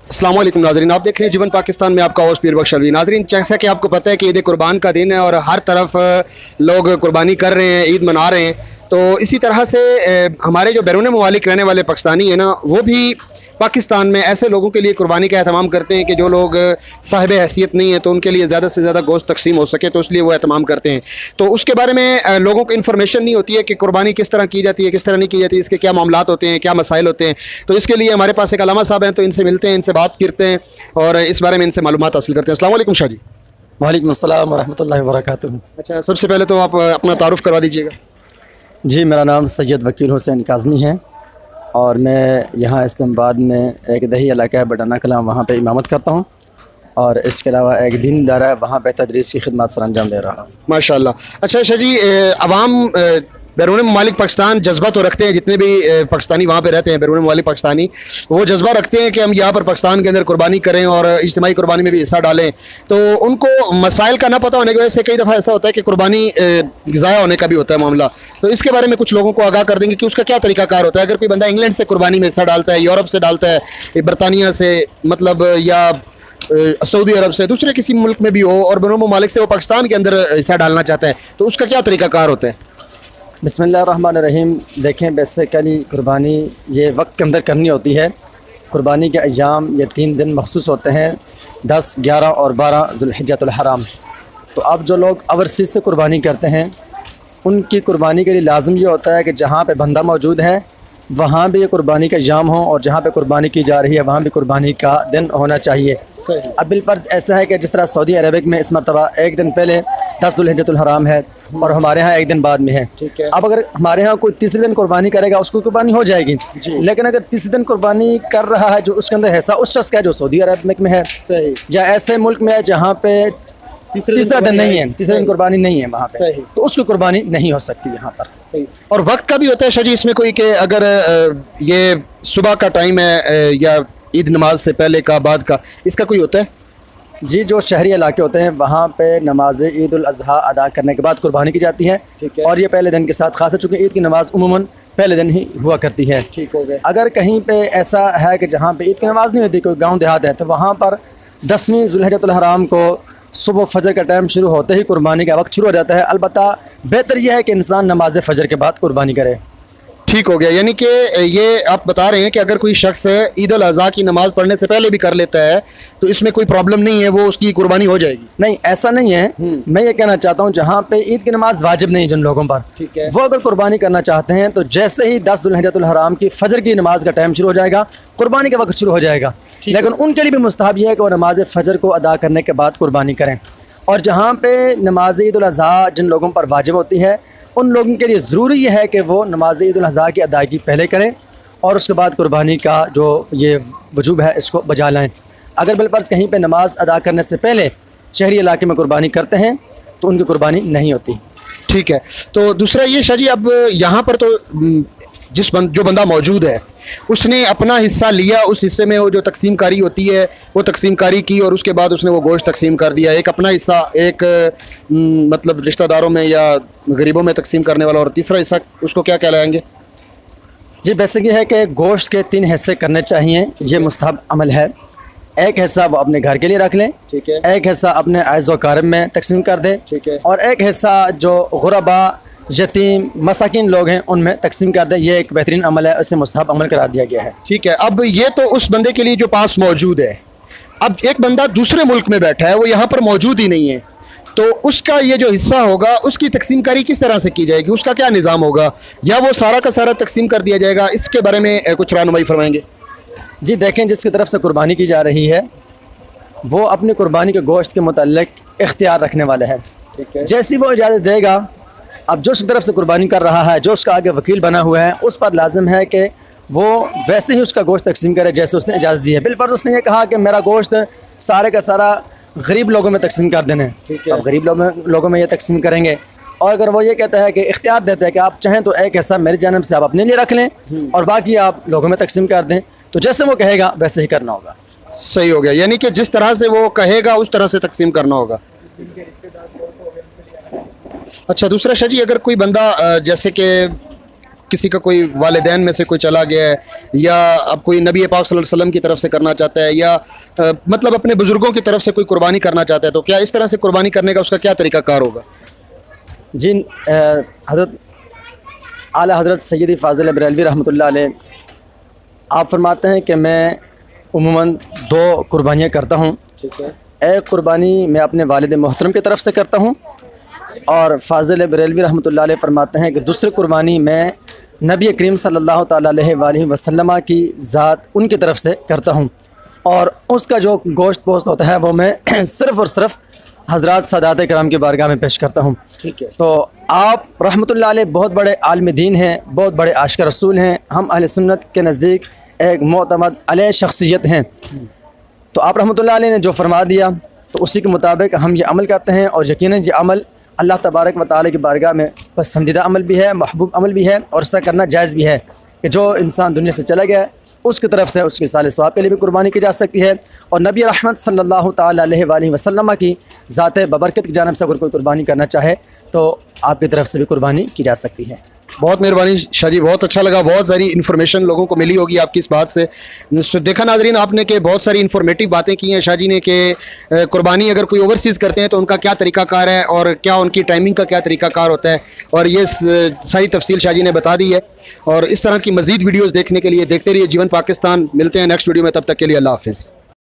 अस्सलाम वालेकुम नाज़रीन, आप देख रहे हैं जीवन पाकिस्तान में आपका होस्ट पीर बख्श अलवी। नाज़रीन, जैसा कि आपको पता है कि ईद कुर्बान का दिन है और हर तरफ लोग कुर्बानी कर रहे हैं, ईद मना रहे हैं। तो इसी तरह से हमारे जो बैरून ममालिक रहने वाले पाकिस्तानी हैं ना, वो भी पाकिस्तान में ऐसे लोगों के लिए कुर्बानी का एहतमाम करते हैं कि जो लोग साहिब हैसियत नहीं है, तो उनके लिए ज़्यादा से ज़्यादा गोश्त तकसीम हो सके, तो इसलिए वो एहतमाम करते हैं। तो उसके बारे में लोगों को इन्फॉर्मेशन नहीं होती है कि कुर्बानी किस तरह की जाती है, किस तरह नहीं की जाती है, इसके क्या मामलात होते हैं, क्या मसाइल होते हैं। तो इसके लिए हमारे पास एक अलामा साहब हैं, तो इनसे मिलते हैं, इनसे बात करते हैं और इस बारे में इनसे मालूमात हासिल करते हैं। अस्सलाम वालेकुम शाह जी। वालेकुम अस्सलाम वरहमतुल्लाहि वबरकातुहू। अच्छा, सबसे पहले तो आप अपना तारुफ करवा दीजिएगा। जी, मेरा नाम सैयद वकील हुसैन काज़मी है और मैं यहाँ इस्लामाबाद में एक दही इलाका है बटाना कलां, वहाँ पे इमामत करता हूँ और इसके अलावा एक दीन इदारा है, वहाँ पे तदरीस की खिदमत सर अंजाम दे रहा हूँ। माशाल्लाह। अच्छा शाह जी, अवाम बैरून ममालिक पाकिस्तान जज्बा तो रखते हैं, जितने भी पाकिस्तानी वहाँ पे रहते हैं बैरून ममालिक पाकिस्तानी, वो जज्बा रखते हैं कि हम यहाँ पर पाकिस्तान के अंदर कुर्बानी करें और इज्तिमाई कुर्बानी में भी हिस्सा डालें। तो उनको मसाइल का ना पता होने की वजह से कई दफ़ा ऐसा होता है कि कुर्बानी ज़ाया होने का भी होता है मामला। तो इसके बारे में कुछ लोगों को आगाह कर देंगे कि उसका क्या तरीकाकार होता है। अगर कोई बंदा इंग्लैंड से कुर्बानी में हिस्सा डालता है, यूरोप से डालता है, बरतानिया से, मतलब या सऊदी अरब से, दूसरे किसी मुल्क में भी हो और बैरून ममालिक से वो पाकिस्तान के अंदर हिस्सा डालना चाहता है, तो उसका क्या तरीकाकार होता है? बिस्मिल्लाहिर्रहमानिर्रहीम। देखें, बेसिकली कुर्बानी ये वक्त के अंदर करनी होती है। कुर्बानी के अय्याम ये 3 दिन मखसूस होते हैं, 10, 11 और 12 ज़ुल्हिज्जतुल हराम। तो अब जो लोग ओवरसीज़ से कुर्बानी करते हैं, उनकी कुर्बानी के लिए लाजम ये होता है कि जहाँ पे बंदा मौजूद है वहाँ भी ये कुर्बानी का इल्ज़ाम हो और जहाँ पे कुर्बानी की जा रही है वहाँ भी कुर्बानी का दिन होना चाहिए। अब बिलफ़र्ज़ ऐसा है कि जिस तरह सऊदी अरबिक में इस मरतबा एक दिन पहले 10 ज़ुल्हिज्जतुल हराम है और हमारे यहाँ एक दिन बाद में है। ठीक है। अब अगर हमारे यहाँ कोई तीसरे दिन कुर्बानी करेगा, उसको कुर्बानी हो जाएगी, लेकिन अगर तीसरे दिन कुर्बानी कर रहा है जो उसके अंदर हिस्सा उस शख्स का है जो सऊदी अरबिक में है, सही, या ऐसे मुल्क में है जहाँ पे तीसरा दिन नहीं है, तीसरे दिन कुर्बानी नहीं है वहाँ पे, तो उसकी कुर्बानी नहीं हो सकती यहाँ पर। और वक्त का भी होता है शाह जी इसमें कोई कि अगर ये सुबह का टाइम है या ईद नमाज से पहले का बाद का, इसका कोई होता है? जी, जो शहरी इलाके होते हैं वहाँ पे नमाज ईद उल अज़हा अदा करने के बाद कुर्बानी की जाती है। ठीक है। और ये पहले दिन के साथ खास है, चूँकि ईद की नमाज़ उमूमन पहले दिन ही हुआ करती है। ठीक हो गया। अगर कहीं पे ऐसा है कि जहाँ पे ईद की नमाज़ नहीं होती, कोई गाँव देहात है, तो वहाँ पर 10वीं ज़ुल्हिज्जतुल हराम को सुबह फजर का टाइम शुरू होते ही कुर्बानी का वक्त शुरू हो जाता है। अलबत्ता बेहतर यह है कि इंसान नमाज फजर के बाद कुर्बानी करे। ठीक हो गया। यानी कि ये आप बता रहे हैं कि अगर कोई शख्स ईद उल अज़हा की नमाज़ पढ़ने से पहले भी कर लेता है तो इसमें कोई प्रॉब्लम नहीं है, वो उसकी कुर्बानी हो जाएगी? नहीं, ऐसा नहीं है। मैं ये कहना चाहता हूँ जहाँ पे ईद की नमाज वाजिब नहीं जिन लोगों पर, ठीक है, वो अगर कुर्बानी करना चाहते हैं तो जैसे ही 10 ज़ुल्हिज्जतुल हराम की फजर की नमाज का टाइम शुरू हो जाएगा, कुर्बानी का वक्त शुरू हो जाएगा। लेकिन उनके लिए भी मुस्तहब यह है कि वो नमाज फजर को अदा करने के बाद कुर्बानी करें। और जहाँ पे नमाज ईद उल अज़हा जिन लोगों पर वाजिब होती है, उन लोगों के लिए ज़रूरी यह है कि वो नमाज ईद उल अज़हा की अदायगी पहले करें और उसके बाद कुर्बानी का जो ये वजूब है इसको बजा लाएँ। अगर बिलफर्ज़ कहीं पे नमाज अदा करने से पहले शहरी इलाके में कुर्बानी करते हैं तो उनकी कुर्बानी नहीं होती। ठीक है। तो दूसरा ये शाह जी, अब यहाँ पर तो जो बंदा मौजूद है उसने अपना हिस्सा लिया, उस हिस्से में वो जो तकसीम कारी होती है वो तकसीम कारी की और उसके बाद उसने वो गोश्त तकसीम कर दिया, एक अपना हिस्सा, एक मतलब रिश्तेदारों में या गरीबों में तकसीम करने वाला, और तीसरा हिस्सा उसको क्या कहलाएंगे? जी, बेसिक ये है कि गोश्त के 3 हिस्से करने चाहिए, ये मुस्तहब अमल है। एक हिस्सा वो अपने घर के लिए रख लें, ठीक है, एक हिस्सा अपने अज़ व अक़ारिब में तकसीम कर दें, ठीक है, और एक हिस्सा जो गुरबा, यतीम, मसाकिन लोग हैं उनमें तकसीम कर दें। ये एक बेहतरीन अमल है, उसे मुस्तहब अमल करार दिया गया है। ठीक है। अब ये तो उस बंदे के लिए जो पास मौजूद है। अब एक बंदा दूसरे मुल्क में बैठा है, वो यहाँ पर मौजूद ही नहीं है, तो उसका ये जो हिस्सा होगा उसकी तकसीम कारी किस तरह से की जाएगी, उसका क्या निज़ाम होगा, या वो सारा का सारा तकसीम कर दिया जाएगा? इसके बारे में कुछ रहनुमाई फरमाएंगे? जी, देखें, जिसकी तरफ से कुर्बानी की जा रही है वो अपनी कुर्बानी के गोश्त के मुताल्लिक इख्तियार रखने वाले हैं। ठीक है। जैसी वो इजाज़त देगा, अब जो उसकी तरफ से कुर्बानी कर रहा है, जो उसका आगे वकील बना हुआ है, उस पर लाजिम है कि वो वैसे ही उसका गोश्त तकसीम करे जैसे उसने इजाज़त दी है। बिलफर्ज़ उसने ये कहा कि मेरा गोश्त सारे का सारा गरीब लोगों में तकसीम कर देने, तो अब गरीब लोगों में ये तकसीम करेंगे। और अगर वो ये कहता है कि इख्तियार देता है कि आप चाहें तो एक हिस्सा मेरी जानब से आप अपने लिए रख लें और बाकी आप लोगों में तकसीम कर दें, तो जैसे वो कहेगा वैसे ही करना होगा। सही हो गया। यानी कि जिस तरह से वो कहेगा उस तरह से तकसीम करना होगा। अच्छा, दूसरा शाह जी, अगर कोई बंदा जैसे कि किसी का कोई वालिदैन में से कोई चला गया है, या अब कोई नबी पाक सल्लल्लाहु अलैहि वसल्लम की तरफ से करना चाहता है, या मतलब अपने बुज़ुर्गों की तरफ से कोई कुर्बानी करना चाहता है, तो क्या इस तरह से कुर्बानी करने का उसका क्या तरीक़ाकार होगा? जी, हज़रत आला हज़रत सैयदी फ़ाज़िल बरेलवी रहमतुल्लाह अलैह आप फरमाते हैं कि मैं उमूमन 2 कुर्बानियाँ करता हूँ। ठीक है। एक कुर्बानी मैं अपने वालिद मोहतरम की तरफ से करता हूँ, और फ़ाज़िल बरेलवी रहमतुल्लाह अलैह फरमाते हैं कि दूसरी कुर्बानी मैं नबी करीम सल्लल्लाहु ताला अलैहि वसल्लम की ज़ात उनकी तरफ से करता हूँ, और उसका जो गोश्त पोस्ट होता है वो मैं सिर्फ़ और सिर्फ हज़रात सादात कराम की बारगाह में पेश करता हूँ। ठीक है। तो आप रहमतुल्लाह अलैह बहुत बड़े आलिम दीन हैं, बहुत बड़े आशिक़ रसूल हैं, हम अहले सुन्नत के नज़दीक एक मोतमद अलैह शख्सियत हैं। तो आप रहमतुल्लाह अलैह ने जो फरमा दिया तो उसी के मुताबिक हम ये अमल करते हैं, और यकीनन ये अमल अल्लाह तबारक व तआला की बारगाह में पसंदीदा अमल भी है, महबूब अमल भी है, और ऐसा करना जायज़ भी है कि जो इंसान दुनिया से चला गया है उसकी तरफ से उसके साले सवाब के लिए भी कुर्बानी की जा सकती है, और नबी रहमत सल्लल्लाहु ताला अलैहि वसल्लम की ज़ात बबरकत की जानिब से अगर कोई कुर्बानी करना चाहे तो आपकी तरफ से भी कुर्बानी की जा सकती है। बहुत मेहरबानी शाह जी, बहुत अच्छा लगा, बहुत सारी इन्फॉर्मेशन लोगों को मिली होगी आपकी इस बात से। तो देखा नाज़रीन आपने कि बहुत सारी इन्फॉर्मेटिव बातें की हैं शाह जी ने कि कुर्बानी अगर कोई ओवरसीज़ करते हैं तो उनका क्या तरीक़ाकार है और क्या उनकी टाइमिंग का क्या तरीक़ाकार होता है, और ये सारी तफसील शाह जी ने बता दी है। और इस तरह की मज़ीद वीडियोज़ देखने के लिए देखते रहिए जीवन पाकिस्तान। मिलते हैं नेक्स्ट वीडियो में, तब तक के लिए अल्लाह हाफ़िज़।